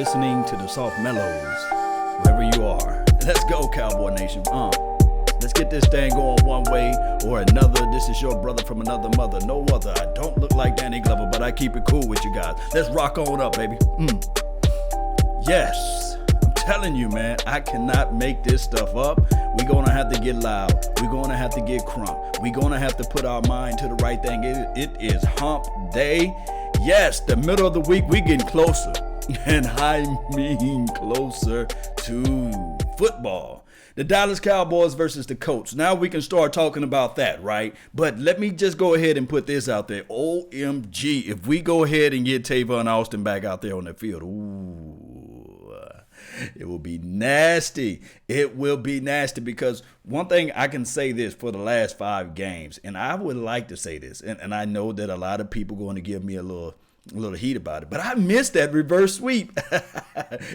listening to the Soft Mellows, wherever you are. Let's go, Cowboy Nation. Let's get this thing going one way or another. This is your brother from another mother, no other. I don't look like Danny Glover, but I keep it cool with you guys. Let's rock on up, baby. Yes, I'm telling you, man, I cannot make this stuff up. We're going to have to get loud. We're going to have to get crunk. We're going to have to put our mind to the right thing. It is hump day. Yes, the middle of the week, we getting closer. And I mean closer to football. The Dallas Cowboys versus the Colts. Now we can start talking about that, right? But let me just go ahead and put this out there. OMG, if we go ahead and get Tavon Austin back out there on the field, it will be nasty. It will be nasty because one thing I can say this for the last 5 games, and I would like to say this, and I know that a lot of people are going to give me a little heat about it, but I missed that reverse sweep.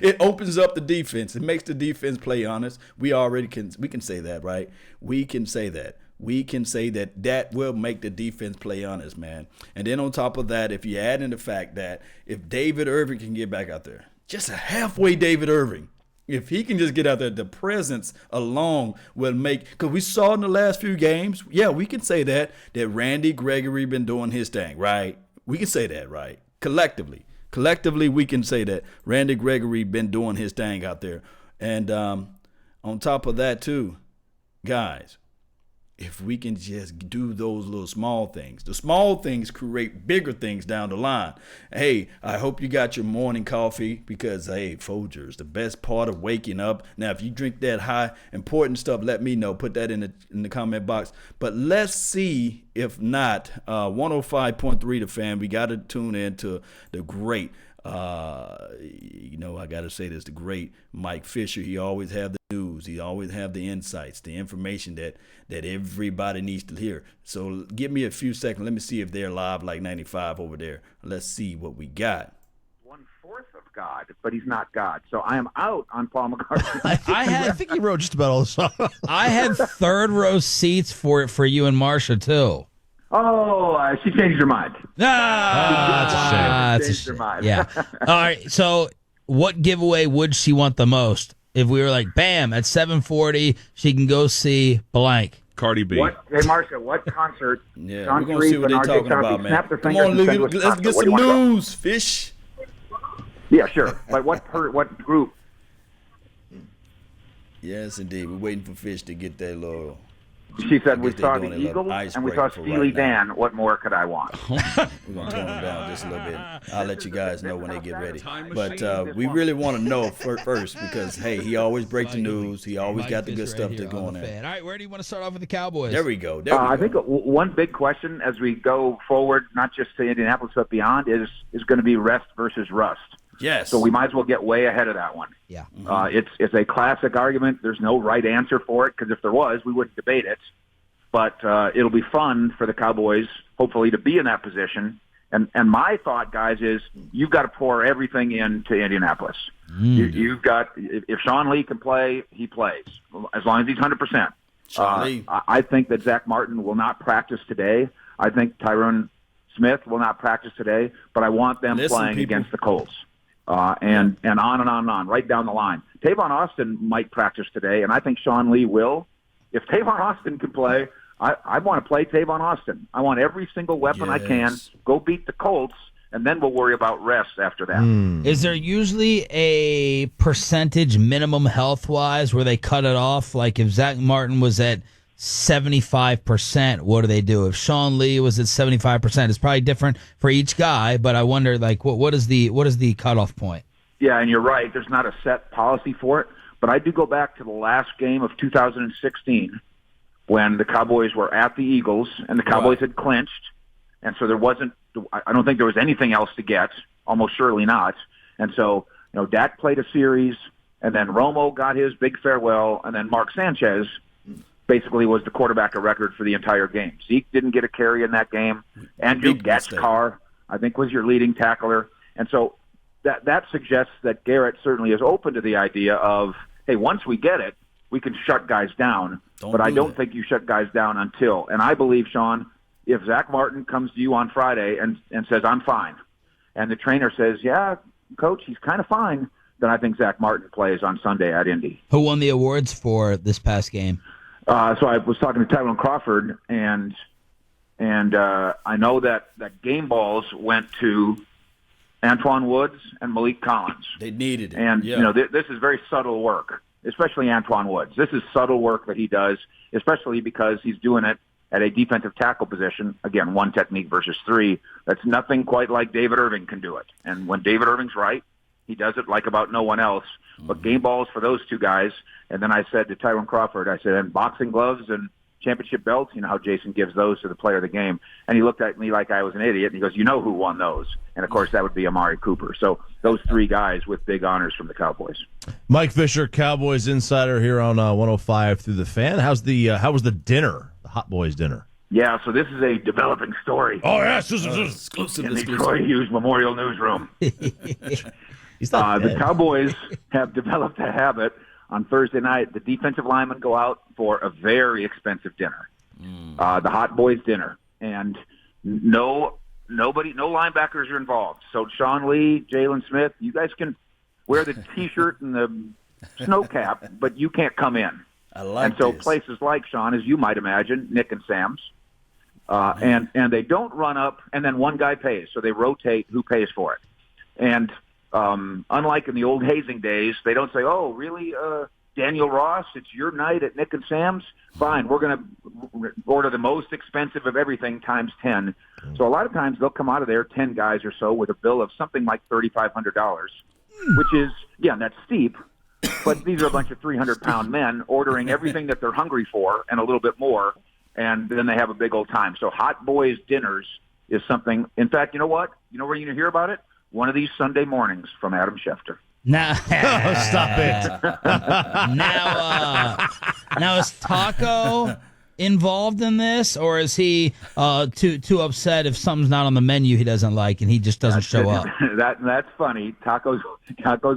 It opens up the defense. It makes the defense play honest. We can say that, right? We can say that. We can say that will make the defense play honest, man. And then on top of that, if you add in the fact that if David Irving can get back out there, just a halfway David Irving, if he can just get out there, the presence alone will make, because we saw in the last few games, yeah, we can say that Randy Gregory been doing his thing, right? We can say that, right? Collectively, we can say that Randy Gregory been doing his thing out there. And on top of that, too, guys, if we can just do those little small things, the small things create bigger things down the line. Hey, I hope you got your morning coffee because, hey, Folgers, the best part of waking up. Now, if you drink that high important stuff, let me know. Put that in the comment box. But let's see if not. 105.3 The Fan. We got to tune in to the great, I got to say this, the great Mike Fisher. He always have the news. He always have the insights, the information that everybody needs to hear. So give me a few seconds. Let me see if they're live like 95 over there. Let's see what we got. 1/4 of God, but he's not God. So I am out on Paul McCartney. I think he wrote just about all the songs. I had third row seats for you and Marsha too. Oh, she changed her mind. That's a shame. Yeah. All right. So, what giveaway would she want the most? If we were like, bam, at 7:40, she can go see blank. Cardi B. Hey, Marsha, what concert? Yeah, John we're going to see what they're talking about, man. Come on, let's get some news, fish. Yeah, sure. But what group? Yes, indeed. We're waiting for Fish to get that little... She said, we saw the Eagles and we saw Steely Dan. What more could I want? We're going to tone them down just a little bit. I'll let you guys know when they get ready. But we really want to know first because, hey, he always breaks the news. He always got the good stuff to go on there. All right, where do you want to start off with the Cowboys? There we go. I think one big question as we go forward, not just to Indianapolis but beyond, is going to be rest versus rust. Yes. So we might as well get way ahead of that one. Yeah. It's a classic argument. There's no right answer for it because if there was, we wouldn't debate it. But it'll be fun for the Cowboys, hopefully, to be in that position. And my thought, guys, is you've got to pour everything into Indianapolis. You've got, if Sean Lee can play, he plays as long as he's 100%. I think that Zack Martin will not practice today. I think Tyron Smith will not practice today. But I want them playing against the Colts. And on and on, right down the line. Tavon Austin might practice today, and I think Sean Lee will. If Tavon Austin can play, I want to play Tavon Austin. I want every single weapon I can. Go beat the Colts, and then we'll worry about rest after that. Is there usually a percentage minimum health-wise where they cut it off? Like if Zack Martin was at 75%, what do they do? If Sean Lee was at 75%, it's probably different for each guy, but I wonder, like, what is the cutoff point? Yeah, and you're right. There's not a set policy for it, but I do go back to the last game of 2016 when the Cowboys were at the Eagles, and the Cowboys had clinched, and so I don't think there was anything else to get, almost surely not. And so, Dak played a series, and then Romo got his big farewell, and then Mark Sanchez basically was the quarterback of record for the entire game. Zeke didn't get a carry in that game. Andrew Gatchkar, I think, was your leading tackler. And so that suggests that Garrett certainly is open to the idea of, hey, once we get it, we can shut guys down. I don't think you shut guys down until. And I believe, Sean, if Zack Martin comes to you on Friday and says, I'm fine, and the trainer says, yeah, Coach, he's kind of fine, than I think Zack Martin plays on Sunday at Indy. Who won the awards for this past game? So I was talking to Tavon Crawford, and I know that game balls went to Antoine Woods and Malik Collins. They needed it. And, this is very subtle work, especially Antoine Woods. This is subtle work that he does, especially because he's doing it at a defensive tackle position. Again, one technique versus three. That's nothing quite like David Irving can do it. And when David Irving's right, he does it like about no one else. But game balls for those two guys. And then I said to Tyrone Crawford, I said, and boxing gloves and championship belts, you know how Jason gives those to the player of the game. And he looked at me like I was an idiot, and he goes, you know who won those? And, of course, that would be Amari Cooper. So those three guys with big honors from the Cowboys. Mike Fisher, Cowboys insider here on 105 through the Fan. How was the dinner, the Hot Boys dinner? Yeah, so this is a developing story. Oh, yes. Exclusive. In the Troy Hughes Memorial Newsroom. He's not the Cowboys have developed a habit. On Thursday night, the defensive linemen go out for a very expensive dinner, the Hot Boys dinner, and no linebackers are involved. So Sean Lee, Jalen Smith, you guys can wear the T-shirt and the snow cap, but you can't come in. I like and so this. Places like, Sean, as you might imagine, Nick and Sam's, and they don't run up, and then one guy pays, so they rotate who pays for it. And unlike in the old hazing days, they don't say, oh, really, Daniel Ross, it's your night at Nick and Sam's? Fine, we're going to order the most expensive of everything times 10. So a lot of times they'll come out of there, 10 guys or so, with a bill of something like $3,500, which is, yeah, that's steep, but these are a bunch of 300-pound men ordering everything that they're hungry for and a little bit more, and then they have a big old time. So Hot Boys dinners is something. In fact, you know what? You know where you're going to hear about it? One of these Sunday mornings from Adam Schefter. Now, Stop it. now is Taco involved in this, or is he too upset if something's not on the menu he doesn't like and he just doesn't show up? That's funny. Taco's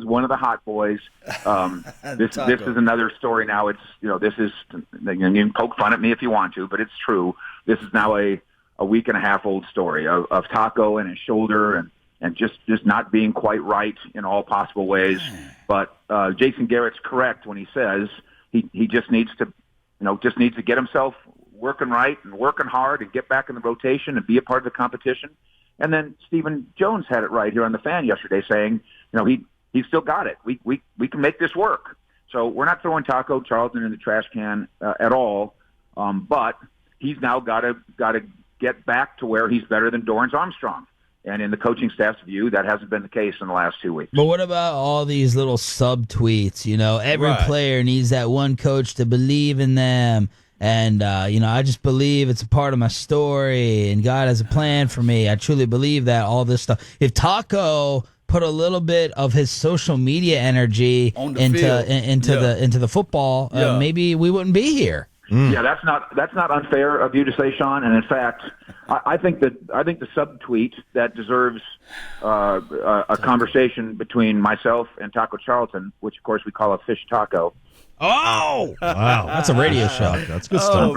one of the Hot Boys. This is another story now. It's this is, you can poke fun at me if you want to, but it's true. This is now a week and a half old story of Taco and his shoulder and just not being quite right in all possible ways. But Jason Garrett's correct when he says he just needs to get himself working right and working hard and get back in the rotation and be a part of the competition. And then Stephen Jones had it right here on the Fan yesterday saying, he still got it. We can make this work. So we're not throwing Taco Charlton in the trash can at all. But he's now got to get back to where he's better than Dorrance Armstrong. And in the coaching staff's view, that hasn't been the case in the last 2 weeks. But what about all these little sub-tweets? Every player needs that one coach to believe in them. And, I just believe it's a part of my story, and God has a plan for me. I truly believe that, all this stuff. If Taco put a little bit of his social media energy into the football, maybe we wouldn't be here. Yeah, that's not unfair of you to say, Sean. And in fact, I think the subtweet that deserves a conversation between myself and Taco Charlton, which of course we call a fish taco. Oh, wow, that's a radio show. That's good stuff.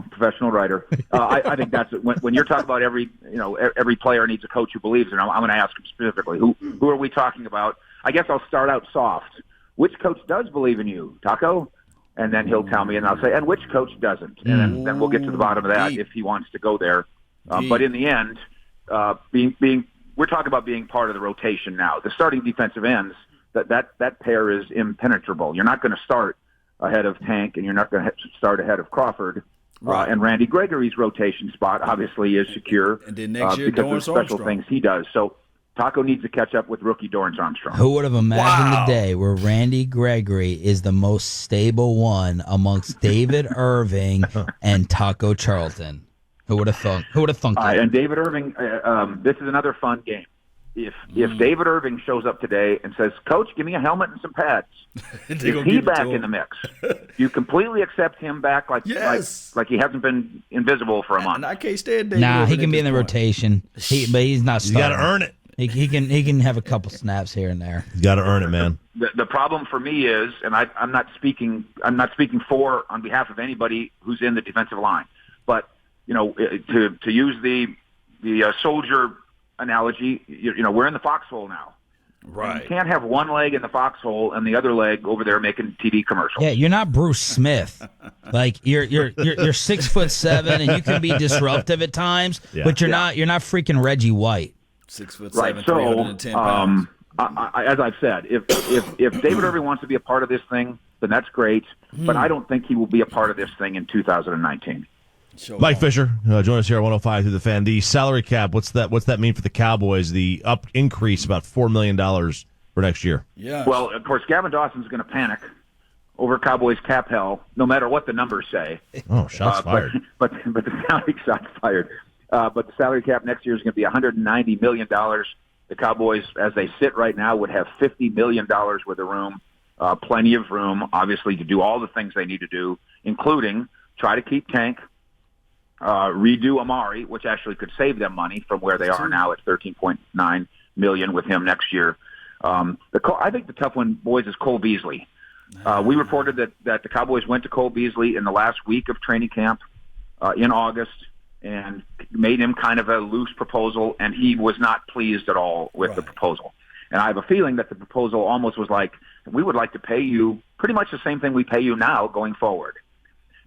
Professional writer. I think that's it. When you're talking about every player needs a coach who believes in him. I'm going to ask him specifically, who are we talking about? I guess I'll start out soft. Which coach does believe in you, Taco? And then he'll tell me, and I'll say, and which coach doesn't? And then we'll get to the bottom of that if he wants to go there. But in the end, we're talking about being part of the rotation now. The starting defensive ends, that pair is impenetrable. You're not going to start ahead of Tank, and you're not going to start ahead of Crawford. Right. And Randy Gregory's rotation spot obviously is secure and then next year, because of the special things he does. So Taco needs to catch up with rookie Dorrance Armstrong. Who would have imagined the day where Randy Gregory is the most stable one amongst David Irving and Taco Charlton? Who would have thunk? Who would have thunk that? And David Irving, this is another fun game. If David Irving shows up today and says, "Coach, give me a helmet and some pads," is he back in the mix? You completely accept him back like he hasn't been invisible for a month. And I can't stand David. Nah, he can be in the rotation. But he's not starting. You got to earn it. He can have a couple snaps here and there. You got to earn it, man. The problem for me is, and I'm not speaking for on behalf of anybody who's in the defensive line, but to use the soldier analogy, we're in the foxhole now, Right. You can't have one leg in the foxhole and the other leg over there making TV commercials. Yeah, you're not Bruce Smith. Like you're 6'7" and you can be disruptive at times, but you're not freaking Reggie White. 6'7", right. So, 310 pounds. As I've said, if David Irving wants to be a part of this thing, then that's great. But I don't think he will be a part of this thing in 2019. Mike Fisher, join us here at 105 through the Fan. The salary cap, what's that mean for the Cowboys? The increase about $4 million for next year. Yeah. Well, of course, Gavin Dawson's going to panic over Cowboys cap hell, no matter what the numbers say. Oh, shots fired. But the salary shots fired. But the salary cap next year is going to be $190 million. The Cowboys, as they sit right now, would have $50 million worth of room, plenty of room, obviously, to do all the things they need to do, including try to keep Tank, redo Amari, which actually could save them money from where they are now at $13.9 million with him next year. I think the tough one, boys, is Cole Beasley. We reported that the Cowboys went to Cole Beasley in the last week of training camp in August and made him kind of a loose proposal, and he was not pleased at all with the proposal. And I have a feeling that the proposal almost was like, we would like to pay you pretty much the same thing we pay you now going forward.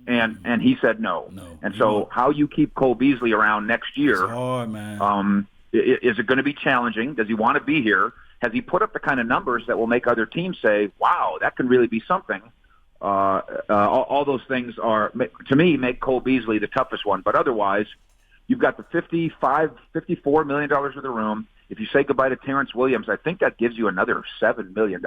And he said no. And so how you keep Cole Beasley around next year, it's hard, man. Is it going to be challenging? Does he want to be here? Has he put up the kind of numbers that will make other teams say, wow, that can really be something? All those things are, to me, make Cole Beasley the toughest one. But otherwise, you've got the $54 million worth of room. If you say goodbye to Terrence Williams, I think that gives you another $7 million.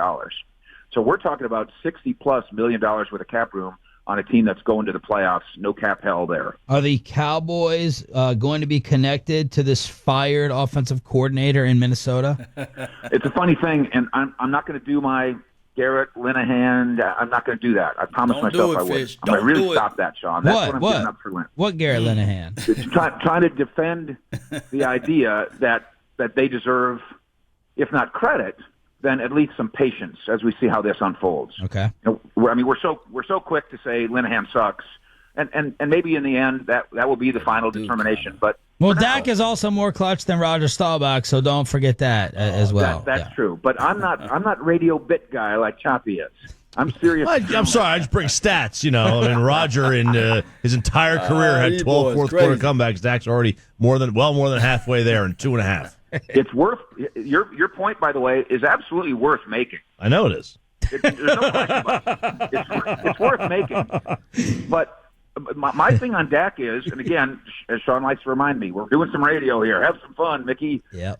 So we're talking about $60+ million worth of cap room on a team that's going to the playoffs. No cap hell there. Are the Cowboys going to be connected to this fired offensive coordinator in Minnesota? It's a funny thing, and I'm not going to do my Garrett Linehan. I'm not going to do that. I promised myself I would. I'm going to really stop that, Sean. That's what I'm giving up for Lynn. What Garrett Linehan? It's trying to defend the idea that they deserve, if not credit, then at least some patience as we see how this unfolds. Okay. I mean, we're so quick to say Linehan sucks, and maybe in the end that will be the final determination. But Dak is also more clutch than Roger Staubach, so don't forget that as well. That's true. But I'm not radio bit guy like Choppy is. I'm serious. I'm sorry. I just bring stats. I mean, Roger in his entire career had 12 fourth quarter comebacks. Dak's already more than halfway there in 2.5. It's worth your point, by the way, is absolutely worth making. I know it is. There's no question about it. It's worth making. But my thing on Dak is, and again, as Sean likes to remind me, we're doing some radio here. Have some fun, Mickey. Yeah.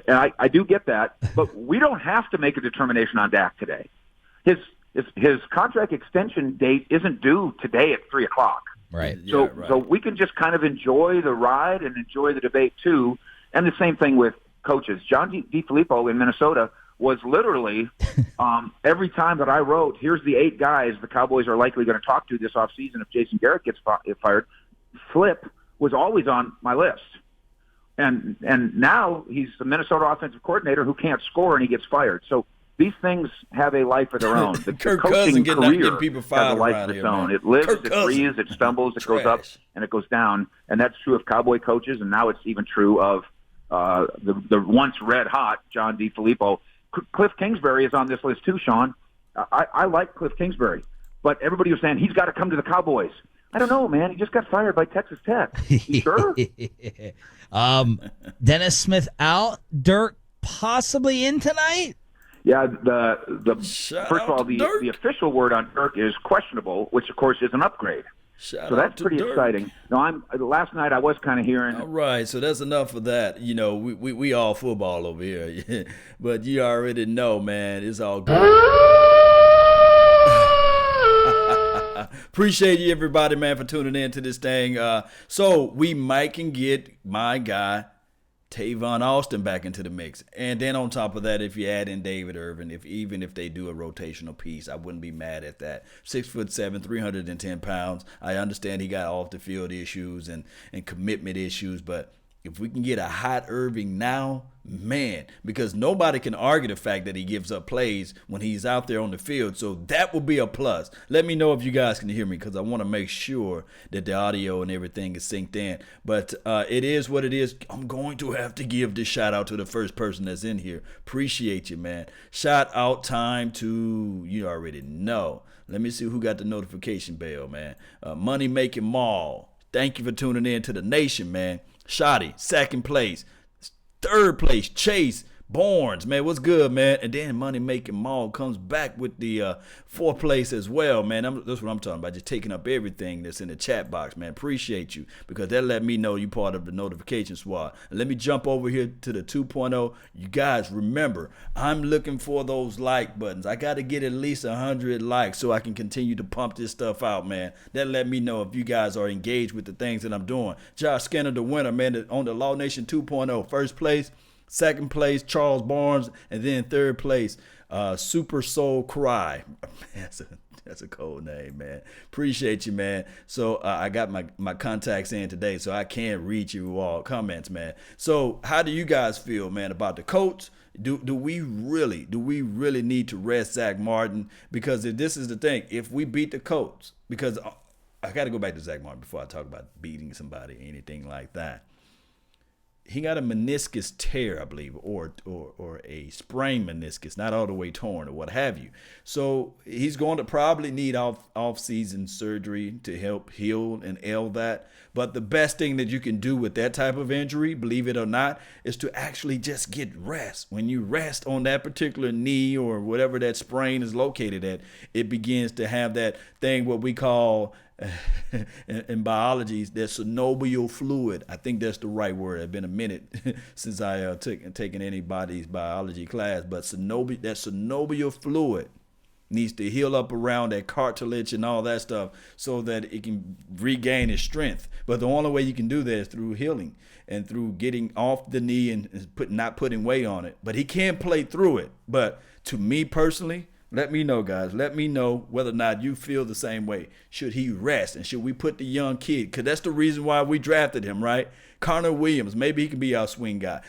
And I do get that, but we don't have to make a determination on Dak today. His contract extension date isn't due today at 3:00. Right. So we can just kind of enjoy the ride and enjoy the debate too. And the same thing with coaches. John DeFilippo in Minnesota was literally every time that I wrote, here's the 8 guys the Cowboys are likely going to talk to this offseason if Jason Garrett gets fired, Flip was always on my list. And now he's the Minnesota offensive coordinator who can't score and he gets fired. So these things have a life of their own. The coaching career people has a life of its own. It lives, it breathes, it stumbles, it goes up, and it goes down. And that's true of Cowboy coaches, and now it's even true of the once red-hot John DeFilippo. Cliff Kingsbury is on this list too, Sean. I like Cliff Kingsbury, but everybody was saying he's got to come to the Cowboys. I don't know, man. He just got fired by Texas Tech. You sure? Dennis Smith out. Dirk possibly in tonight? Yeah, first of all, the official word on Dirk is questionable, which, of course, is an upgrade. So that's pretty exciting. No, last night I was kind of hearing. All right, so that's enough of that. We all football over here, but you already know, man. It's all good. Appreciate you, everybody, man, for tuning in to this thing. So we might can get my guy Tavon Austin back into the mix. And then on top of that, if you add in David Irving, even if they do a rotational piece, I wouldn't be mad at that. 6'7", 310 pounds. I understand he got off the field issues and commitment issues, but If we can get a hot Irving now, man, because nobody can argue the fact that he gives up plays when he's out there on the field. So that will be a plus. Let me know if you guys can hear me, because I want to make sure that the audio and everything is synced in. But it is what it is. I'm going to have to give this shout out to the first person that's in here. Appreciate you, man. Shout out time to, you already know. Let me see who got the notification bell, man. Money Making Mall. Thank you for tuning in to the nation, man. Shotty, second place. Third place, Chase Barnes, man, what's good, man? And then Money Making Mall comes back with the fourth place as well, man. That's what I'm talking about, just taking up everything that's in the chat box, man. Appreciate you, because that let me know you part of the notification squad. And let me jump over here to the 2.0. You guys, remember, I'm looking for those like buttons. I got to get at least 100 likes so I can continue to pump this stuff out, man. That let me know if you guys are engaged with the things that I'm doing. Josh Skinner, the winner, man, on the Law Nation 2.0. First place. Second place, Charles Barnes, and then third place, Super Soul Cry. That's a cold name, man. Appreciate you, man. So I got my contacts in today, so I can't read you all comments, man. So how do you guys feel, man, about the Colts? Do we really need to rest Zack Martin? Because if this is the thing, if we beat the Colts, because I got to go back to Zack Martin before I talk about beating somebody, anything like that. He got a meniscus tear, I believe, or a sprained meniscus, not all the way torn or what have you. So he's going to probably need off-season surgery to help heal and ail that. But the best thing that you can do with that type of injury, believe it or not, is to actually just get rest. When you rest on that particular knee or whatever that sprain is located at, it begins to have that thing what we call in biology, there's synovial fluid. I think that's the right word. It's been a minute since I taken anybody's biology class, but that synovial fluid needs to heal up around that cartilage and all that stuff so that it can regain its strength. But the only way you can do that is through healing and through getting off the knee and not putting weight on it. But he can play through it. But to me personally, let me know, guys. Let me know whether or not you feel the same way. Should he rest? And should we put the young kid? Because that's the reason why we drafted him, right? Connor Williams, maybe he can be our swing guy.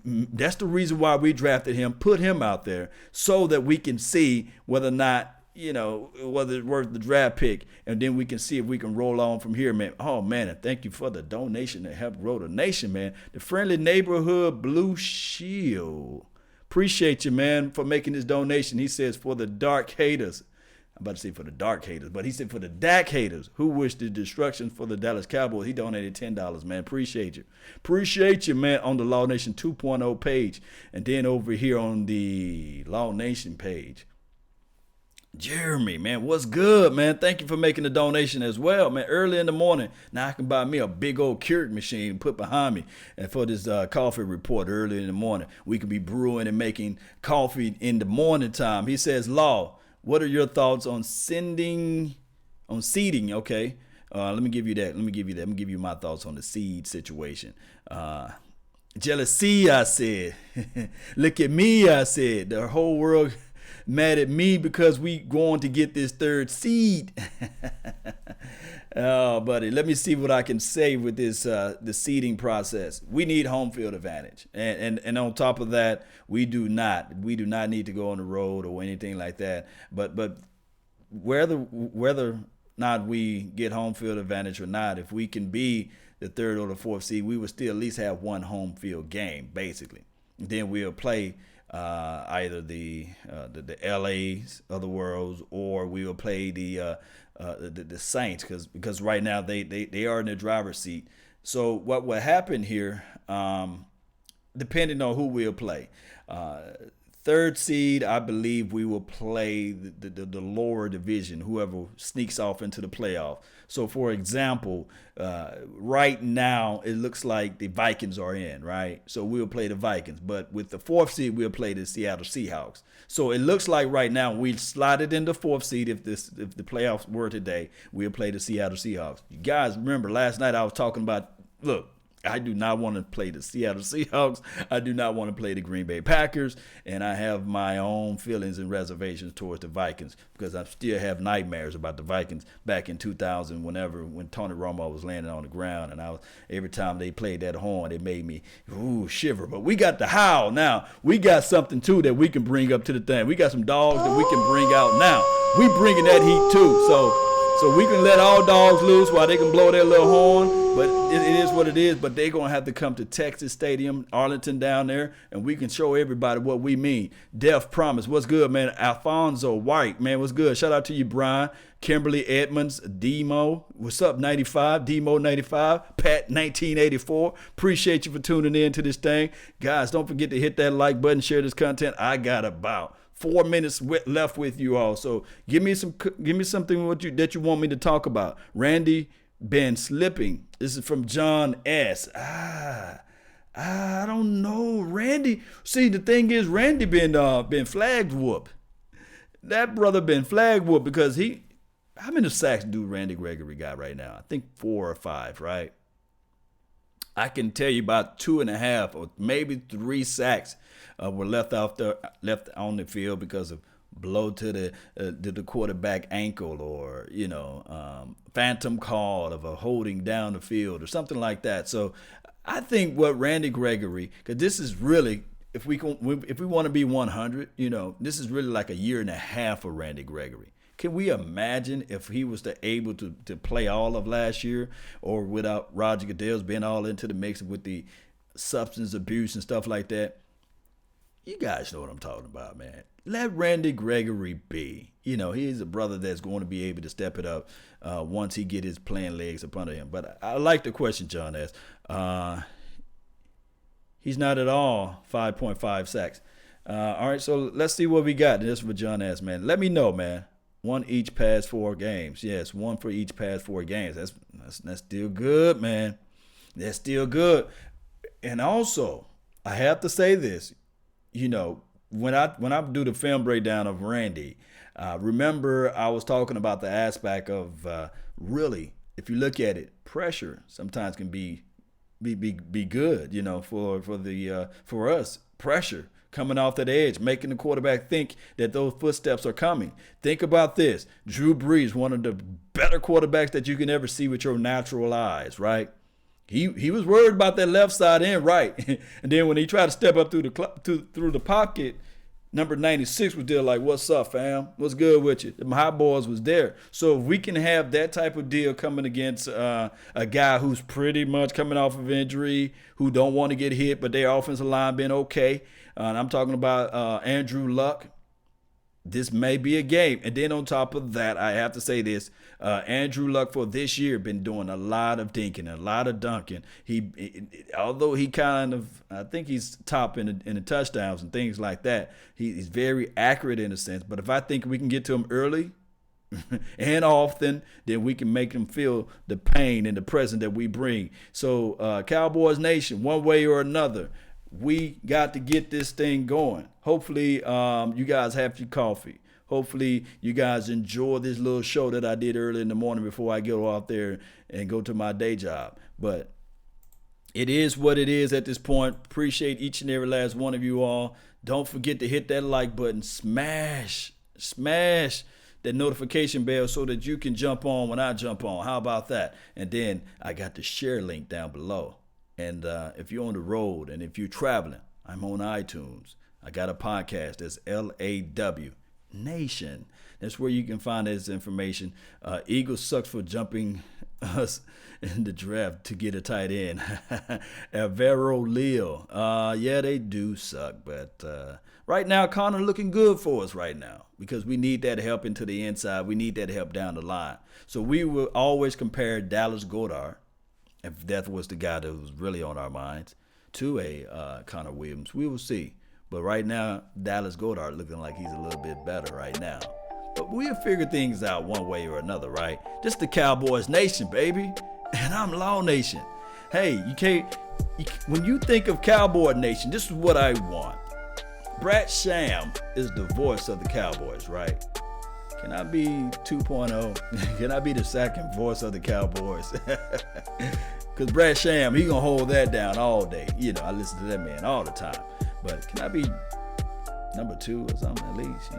That's the reason why we drafted him. Put him out there so that we can see whether or not, whether it's worth the draft pick. And then we can see if we can roll on from here, man. Oh, man, and thank you for the donation to help grow the nation, man. The Friendly Neighborhood Blue Shield. Appreciate you, man, for making this donation. He says for the dark haters. I'm about to say for the dark haters, but he said for the Dak haters who wish the destruction for the Dallas Cowboys. He donated $10, man. Appreciate you. Appreciate you, man, on the Law Nation 2.0 page. And then over here on the Law Nation page, Jeremy, man, what's good, man? Thank you for making the donation as well, man. Early in the morning, now I can buy me a big old Keurig machine and put behind me. And for this coffee report early in the morning, we can be brewing and making coffee in the morning time. He says, Law, what are your thoughts on seeding? Okay, let me give you that. Let me give you my thoughts on the seed situation. Jealousy, I said. Look at me, I said. The whole world mad at me because we going to get this third seed. Oh, buddy, let me see what I can say with this the seeding process. We need home field advantage, and on top of that, we do not need to go on the road or anything like that. But whether not we get home field advantage or not, if we can be the third or the fourth seed, we would still at least have one home field game, basically. And then we'll play either the LAs of the world, or we will play the Saints, because right now they are in the driver's seat. So what will happen here, depending on who we'll play, third seed, I believe we will play the lower division, whoever sneaks off into the playoff. So, for example, right now it looks like the Vikings are in, right? So we'll play the Vikings. But with the fourth seed, we'll play the Seattle Seahawks. So it looks like right now we slotted in the fourth seed. If the playoffs were today, we'll play the Seattle Seahawks. You guys remember last night I was talking about, look, I do not want to play the Seattle Seahawks. I do not want to play the Green Bay Packers. And I have my own feelings and reservations towards the Vikings because I still have nightmares about the Vikings back in 2000 when Tony Romo was landing on the ground. And every time they played that horn, it made me shiver. But we got the howl now. We got something, too, that we can bring up to the thing. We got some dogs that we can bring out now. We bringing that heat, too. So we can let all dogs loose while they can blow their little horn. But it is what it is. But they're going to have to come to Texas Stadium, Arlington down there, and we can show everybody what we mean. Def Promise. What's good, man? Alfonso White, man, what's good? Shout out to you, Brian. Kimberly Edmonds, Demo. What's up, 95? Demo 95. Pat 1984. Appreciate you for tuning in to this thing. Guys, don't forget to hit that like button, share this content. I got about 4 minutes left with you all. So give me something that you want me to talk about. Randy been slipping. This is from John S. I don't know. Randy. See, the thing is, Randy been flag whooped. That brother been flag whooped because how many sacks do Randy Gregory got right now? I think 4 or 5, right? I can tell you about 2.5 or maybe 3 sacks were left on the field because of blow to the quarterback ankle or phantom call of a holding down the field or something like that. So I think what Randy Gregory, because this is really, if we want to be 100, this is really like a year and a half for Randy Gregory. Can we imagine if he was able to play all of last year, or without Roger Goodell's being all into the mix with the substance abuse and stuff like that? You guys know what I'm talking about, man. Let Randy Gregory be. He's a brother that's going to be able to step it up once he get his playing legs up under him. But I like the question John asked. He's not at all 5.5 sacks. All right, so let's see what we got. This is what John asked, man. Let me know, man. 1 each past 4 games. Yes, 1 for each past 4 games. That's still good, man. That's still good. And also, I have to say this. When I do the film breakdown of Randy, remember I was talking about the aspect of really, if you look at it, pressure sometimes can be good. For us, pressure coming off that edge, making the quarterback think that those footsteps are coming. Think about this: Drew Brees, one of the better quarterbacks that you can ever see with your natural eyes, right? He was worried about that left side and right, and then when he tried to step up through the pocket, number 96 was there like, "What's up, fam? What's good with you?" The high boys was there. So if we can have that type of deal coming against a guy who's pretty much coming off of injury, who don't want to get hit, but their offensive line been okay. And I'm talking about Andrew Luck. This may be a game. And then on top of that, I have to say this. Andrew Luck for this year been doing a lot of dinking, a lot of dunking. Although he I think he's top in the touchdowns and things like that. He's very accurate in a sense. But if I think we can get to him early and often, then we can make him feel the pain and the presence that we bring. So Cowboys Nation, one way or another, we got to get this thing going. Hopefully, you guys have your coffee. Hopefully, you guys enjoy this little show that I did early in the morning before I go out there and go to my day job. But it is what it is at this point. Appreciate each and every last one of you all. Don't forget to hit that like button. Smash that notification bell so that you can jump on when I jump on. How about that? And then I got the share link down below. And if you're on the road and if you're traveling, I'm on iTunes. I got a podcast that's LAW Nation. That's where you can find this information. Eagles sucks for jumping us in the draft to get a tight end. Alvaro Leo. Yeah, they do suck. But right now, Connor looking good for us right now because we need that help into the inside. We need that help down the line. So we will always compare Dallas Goedert, if that was the guy that was really on our minds, to a Connor Williams. We will see. But right now, Dallas Goedert looking like he's a little bit better right now. But we'll figure things out one way or another, right? This the Cowboys Nation, baby. And I'm Law Nation. Hey, when you think of Cowboy Nation, this is what I want. Brad Sham is the voice of the Cowboys, right? Can I be 2.0? Can I be the second voice of the Cowboys? Because Brad Sham, he gonna hold that down all day. You know, I listen to that man all the time. But can I be number 2 or something at least?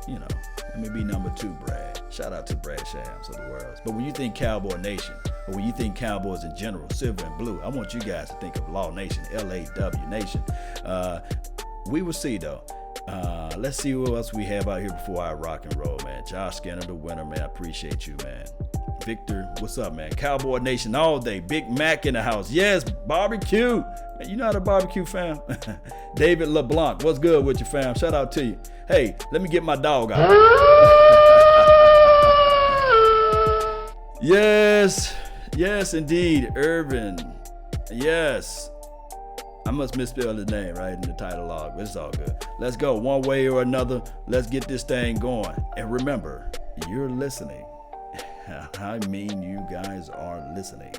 You know, let me be number 2, Brad. Shout out to Brad Shams of the world. But when you think Cowboy Nation, or when you think Cowboys in general, silver and blue, I want you guys to think of Law Nation, LAW Nation. We will see though. Let's see what else we have out here before I rock and roll, man. Josh Skinner, the winner, man. I appreciate you, man. Victor, what's up, man? Cowboy Nation all day. Big Mac in the house. Yes, barbecue. Man, you know how to barbecue, fam. David LeBlanc, what's good with you, fam? Shout out to you. Hey, let me get my dog out. Yes, indeed. Irving. Yes. I must misspell his name right in the title log, but it's all good. Let's go. One way or another, let's get this thing going. And remember, you're listening. I mean, you guys are listening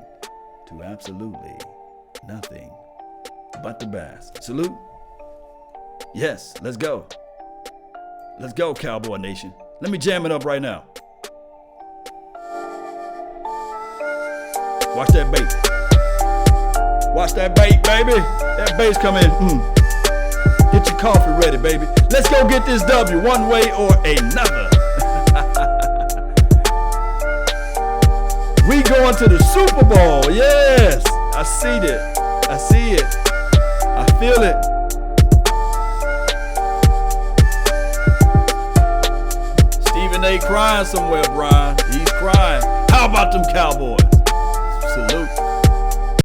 to absolutely nothing but the best. Salute. Yes, let's go. Let's go, Cowboy Nation. Let me jam it up right now. Watch that bait. Watch that bait, baby. That bass come in. Get your coffee ready, baby. Let's go get this W one way or another. We going to the Super Bowl. Yes. I see it. I see it. I feel it. Stephen A. crying somewhere, Brian. He's crying. How about them Cowboys?